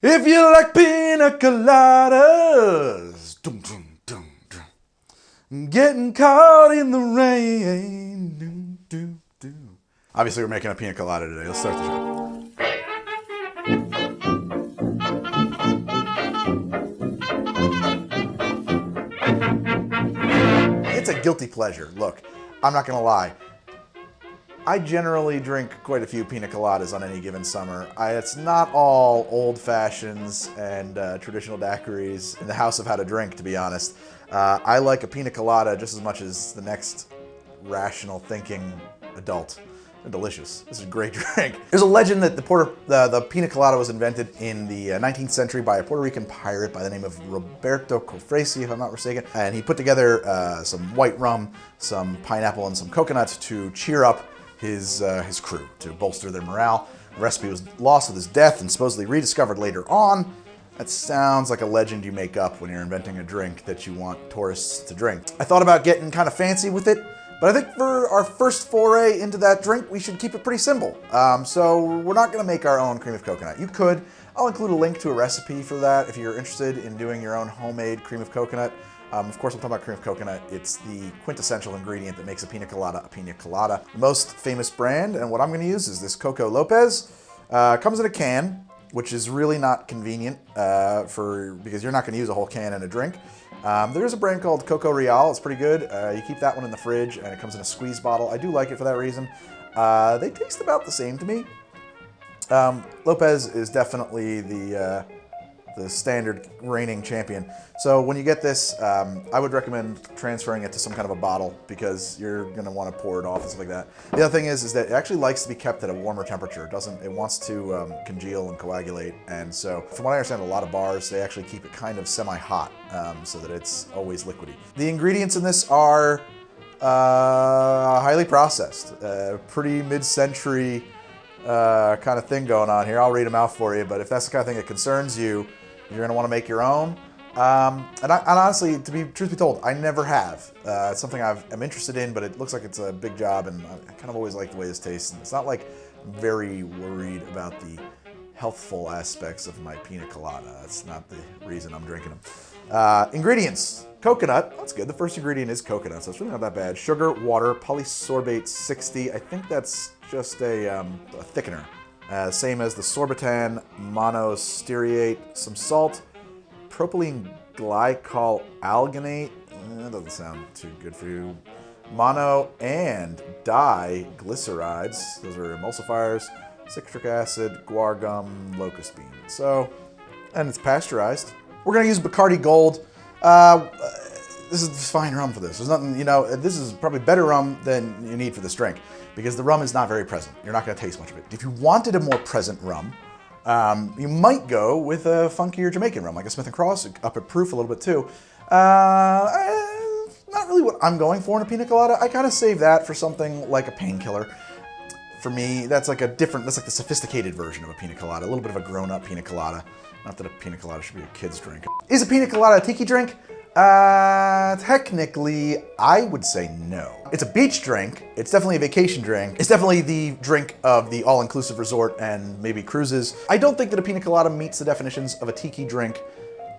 If you like pina coladas, dum, dum, dum, dum. Getting caught in the rain. Dum, dum, dum. Obviously, we're making a pina colada today. Let's start the show. It's a guilty pleasure. Look, I'm not gonna lie. I generally drink quite a few pina coladas on any given summer. It's not all old fashions and traditional daiquiris in the house of how to drink, to be honest. I like a pina colada just as much as the next rational thinking adult. They're delicious. This is a great drink. There's a legend that the pina colada was invented in the 19th century by a Puerto Rican pirate by the name of Roberto Cofresí, if I'm not mistaken. And he put together some white rum, some pineapple, and some coconuts to cheer up his crew, to bolster their morale. The recipe was lost with his death and supposedly rediscovered later on. That sounds like a legend you make up when you're inventing a drink that you want tourists to drink. I thought about getting kind of fancy with it, but I think for our first foray into that drink, we should keep it pretty simple. So we're not gonna make our own cream of coconut. You could. I'll include a link to a recipe for that if you're interested in doing your own homemade cream of coconut. Of course, I'm talking about cream of coconut. It's the quintessential ingredient that makes a pina colada a pina colada. The most famous brand, and what I'm going to use is this Coco Lopez. Comes in a can, which is really not convenient because you're not going to use a whole can in a drink. There is a brand called Coco Réal. It's pretty good. You keep that one in the fridge, and it comes in a squeeze bottle. I do like it for that reason. They taste about the same to me. Lopez is definitely the standard reigning champion. So when you get this, I would recommend transferring it to some kind of a bottle because you're gonna want to pour it off and stuff like that. The other thing is that it actually likes to be kept at a warmer temperature. It wants to congeal and coagulate. And so from what I understand, a lot of bars, they actually keep it kind of semi-hot so that it's always liquidy. The ingredients in this are highly processed, pretty mid-century kind of thing going on here. I'll read them out for you, but if that's the kind of thing that concerns you, you're going to want to make your own. And honestly, truth be told, I never have. It's something I'm interested in, but it looks like it's a big job, and I kind of always like the way this tastes. And it's not like I'm very worried about the healthful aspects of my pina colada. That's not the reason I'm drinking them. Ingredients. Coconut. That's good. The first ingredient is coconut, so it's really not that bad. Sugar, water, polysorbate 60. I think that's just a thickener. Same as the sorbitan, monostearate, some salt, propylene glycol alginate. That doesn't sound too good for you. Mono and diglycerides. Those are emulsifiers. Citric acid, guar gum, locust bean. And it's pasteurized. We're gonna use Bacardi Gold. This is fine rum for this. There's nothing, this is probably better rum than you need for this drink because the rum is not very present. You're not gonna taste much of it. If you wanted a more present rum, you might go with a funkier Jamaican rum, like a Smith & Cross, up at proof a little bit too. Not really what I'm going for in a pina colada. I kind of save that for something like a painkiller. For me, that's like the sophisticated version of a pina colada, a little bit of a grown-up pina colada. Not that a pina colada should be a kid's drink. Is a pina colada a tiki drink? Technically, I would say no. It's a beach drink. It's definitely a vacation drink. It's definitely the drink of the all-inclusive resort and maybe cruises. I don't think that a pina colada meets the definitions of a tiki drink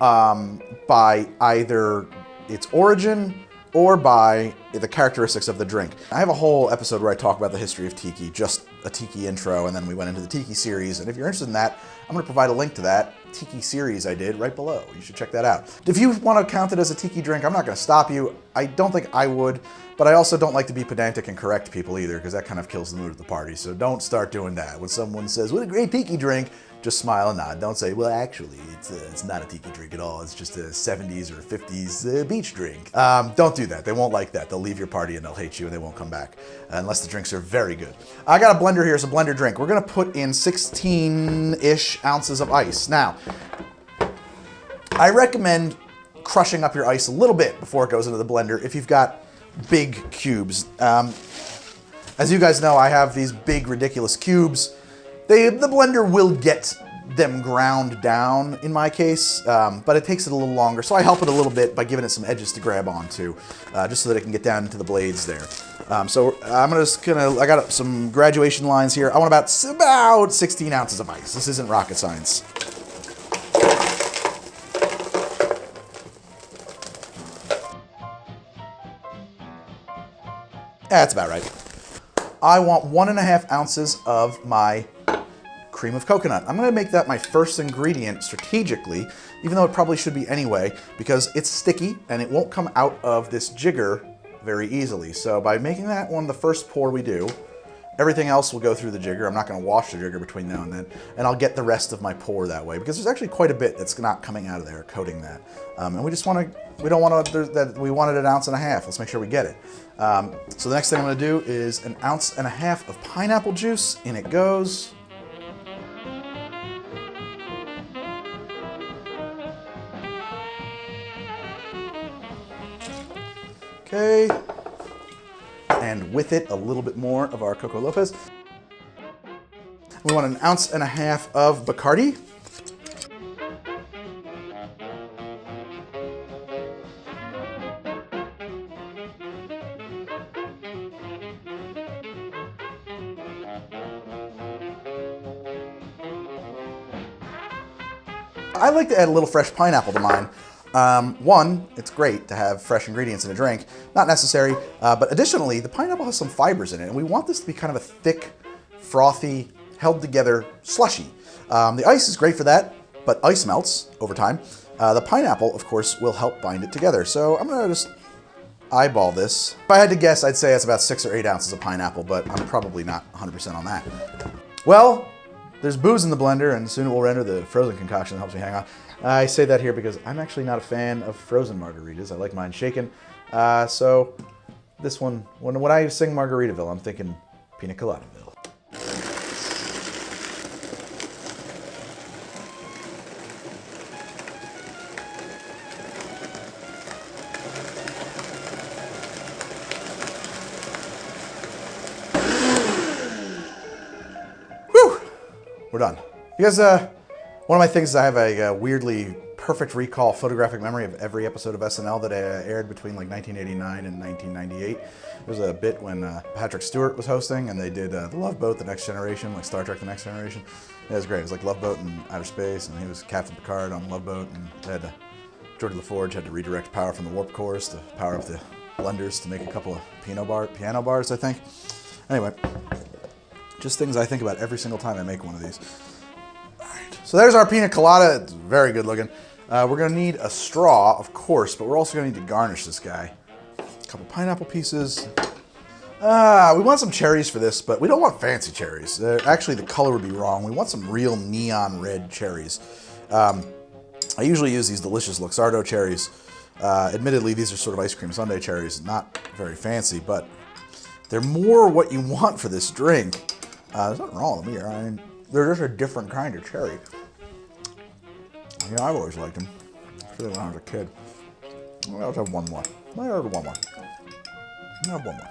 by either its origin or by the characteristics of the drink. I have a whole episode where I talk about the history of Tiki, just a Tiki intro, and then we went into the Tiki series. And if you're interested in that, I'm gonna provide a link to that Tiki series I did right below. You should check that out. If you wanna count it as a Tiki drink, I'm not gonna stop you. I don't think I would, but I also don't like to be pedantic and correct people either, because that kind of kills the mood of the party. So don't start doing that. When someone says, what a great Tiki drink, just smile and nod. Don't say, well, actually, it's not a tiki drink at all. It's just a 70s or 50s beach drink. Don't do that. They won't like that. They'll leave your party and they'll hate you and they won't come back unless the drinks are very good. I got a blender here. It's a blender drink. We're going to put in 16-ish ounces of ice. Now, I recommend crushing up your ice a little bit before it goes into the blender if you've got big cubes. As you guys know, I have these big, ridiculous cubes. The blender will get them ground down in my case, but it takes it a little longer. So I help it a little bit by giving it some edges to grab onto, just so that it can get down into the blades there. So I got some graduation lines here. I want about 16 ounces of ice. This isn't rocket science. That's about right. I want 1.5 ounces of my cream of coconut. I'm gonna make that my first ingredient strategically, even though it probably should be anyway, because it's sticky and it won't come out of this jigger very easily. So by making that one the first pour we do, everything else will go through the jigger. I'm not gonna wash the jigger between now and then, and I'll get the rest of my pour that way, because there's actually quite a bit that's not coming out of there, coating that. And we just wanna, we don't wanna, we wanted 1.5 ounces. Let's make sure we get it. So the next thing I'm gonna do is 1.5 ounces of pineapple juice. In it goes. Okay. And with it, a little bit more of our Coco Lopez. We want 1.5 ounces of Bacardi. I like to add a little fresh pineapple to mine. One, it's great to have fresh ingredients in a drink. Not necessary, but additionally, the pineapple has some fibers in it, and we want this to be kind of a thick, frothy, held together slushy. The ice is great for that, but ice melts over time. The pineapple, of course, will help bind it together. So I'm gonna just eyeball this. If I had to guess, I'd say it's about 6 or 8 ounces of pineapple, but I'm probably not 100% on that. Well, there's booze in the blender, and soon it will render the frozen concoction that helps me hang on. I say that here because I'm actually not a fan of frozen margaritas. I like mine shaken. So this one, when I sing Margaritaville, I'm thinking Piña Coladaville. Whew! We're done. You guys, one of my things is I have a weirdly perfect recall photographic memory of every episode of SNL that aired between like 1989 and 1998. There was a bit when Patrick Stewart was hosting, and they did The Love Boat, The Next Generation, like Star Trek, The Next Generation. It was great. It was like Love Boat in outer space, and he was Captain Picard on Love Boat, and they had Geordi LaForge had to redirect power from the warp cores to power up the blenders to make a couple of piano bars, I think. Anyway, just things I think about every single time I make one of these. So there's our Piña Colada. It's very good looking. We're gonna need a straw, of course, but we're also gonna need to garnish this guy. A couple pineapple pieces. We want some cherries for this, but we don't want fancy cherries. Actually, the color would be wrong. We want some real neon red cherries. I usually use these delicious Luxardo cherries. Admittedly, these are sort of ice cream sundae cherries. Not very fancy, but they're more what you want for this drink. There's nothing wrong with them here. I mean, they're just a different kind of cherry. Yeah, I've always liked them. Especially when I was a kid. I'll have one more. I'll have one more. I'll have one more.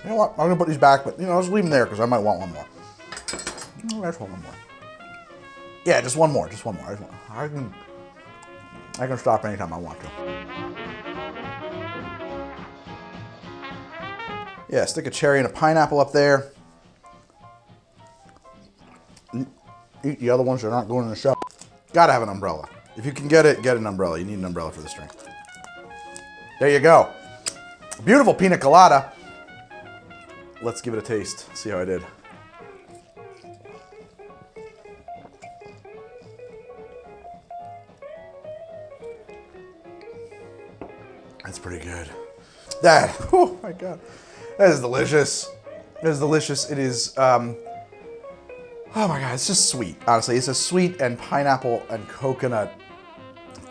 You know what? I'm gonna put these back, but I'll just leave them there because I might want one more. I just want one more. Yeah, just one more. Just one more. I can stop anytime I want to. Yeah, stick a cherry and a pineapple up there. Eat the other ones that aren't going in the shell. Gotta have an umbrella. If you can get it, get an umbrella. You need an umbrella for this drink. There you go. Beautiful Piña Colada. Let's give it a taste. See how I did. That's pretty good. That, oh my God. That is delicious. That is delicious. It is, oh my God, it's just sweet. Honestly, it's a sweet and pineapple and coconut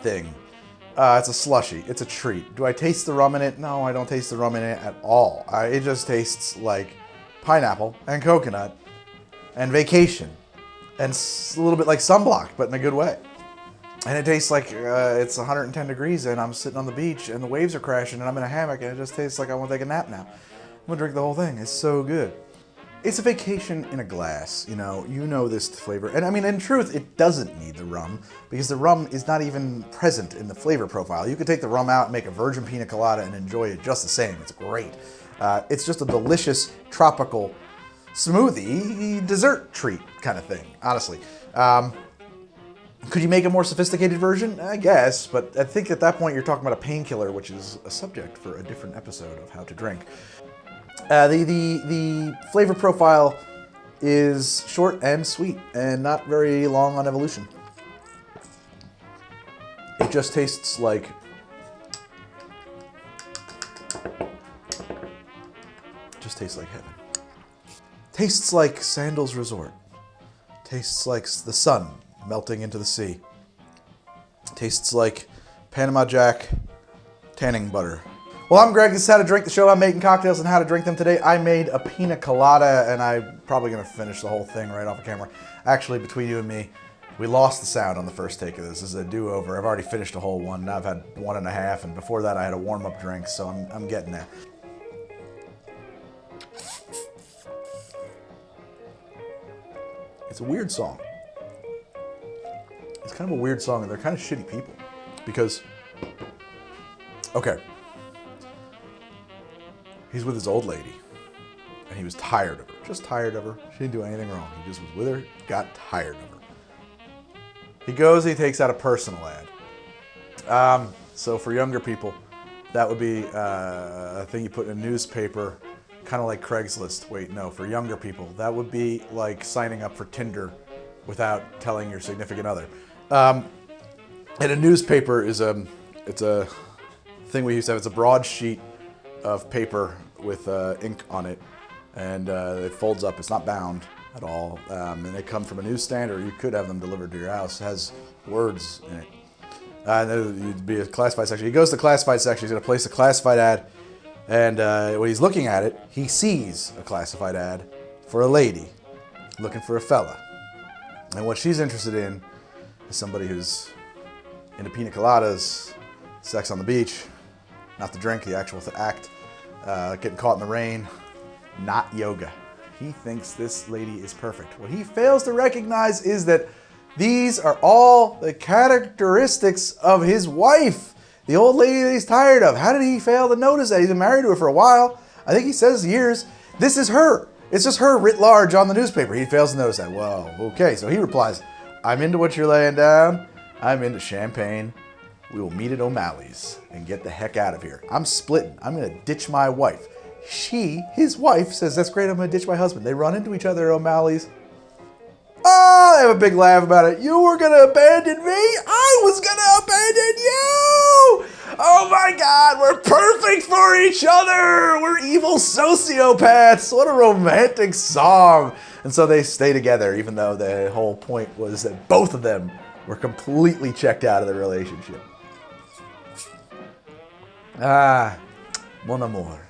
thing. It's a slushy. It's a treat. Do I taste the rum in it? No, I don't taste the rum in it at all. It just tastes like pineapple and coconut and vacation and a little bit like sunblock, but in a good way. And it tastes like it's 110 degrees and I'm sitting on the beach and the waves are crashing and I'm in a hammock and it just tastes like I want to take a nap now. I'm gonna drink the whole thing. It's so good. It's a vacation in a glass, you know this flavor. And I mean, in truth, it doesn't need the rum because the rum is not even present in the flavor profile. You could take the rum out and make a virgin Piña Colada and enjoy it just the same. It's great. It's just a delicious tropical smoothie dessert treat kind of thing, honestly. Could you make a more sophisticated version? I guess, but I think at that point you're talking about a painkiller, which is a subject for a different episode of How to Drink. The flavor profile is short and sweet, and not very long on evolution. It just tastes like heaven. Tastes like Sandals Resort. Tastes like the sun melting into the sea. Tastes like Panama Jack tanning butter. Well, I'm Greg. This is How to Drink, the show I'm making cocktails and how to drink them. Today I made a Piña Colada, and I'm probably going to finish the whole thing right off the camera. Actually, between you and me, we lost the sound on the first take of this. This is a do-over. I've already finished a whole one. Now I've had 1.5, and before that I had a warm-up drink, so I'm getting there. It's a weird song. It's kind of a weird song, and they're kind of shitty people. Because, okay, he's with his old lady, and he was tired of her. Just tired of her. She didn't do anything wrong. He just was with her, got tired of her. He goes, he takes out a personal ad. So for younger people, that would be a thing you put in a newspaper, kind of like Craigslist. Wait, no, for younger people, that would be like signing up for Tinder without telling your significant other. And a newspaper is it's a thing we used to have. It's a broad sheet of paper with ink on it, and it folds up. It's not bound at all, and they come from a newsstand, or you could have them delivered to your house. It has words in it. And there'd be a classified section. He goes to the classified section. He's going to place a classified ad, and when he's looking at it, he sees a classified ad for a lady looking for a fella. And what she's interested in is somebody who's into pina coladas, sex on the beach, not the drink, the actual act, getting caught in the rain, not yoga. He thinks this lady is perfect. What he fails to recognize is that these are all the characteristics of his wife, the old lady that he's tired of. How did he fail to notice that? He's been married to her for a while. I think he says years. This is her. It's just her writ large on the newspaper. He fails to notice that. Whoa, okay. So he replies, I'm into what you're laying down. I'm into champagne. We will meet at O'Malley's and get the heck out of here. I'm splitting. I'm going to ditch my wife. His wife, says, that's great, I'm going to ditch my husband. They run into each other at O'Malley's. Oh, they have a big laugh about it. You were going to abandon me? I was going to abandon you! Oh my God, we're perfect for each other! We're evil sociopaths! What a romantic song! And so they stay together, even though the whole point was that both of them were completely checked out of the relationship. Ah, mon amour.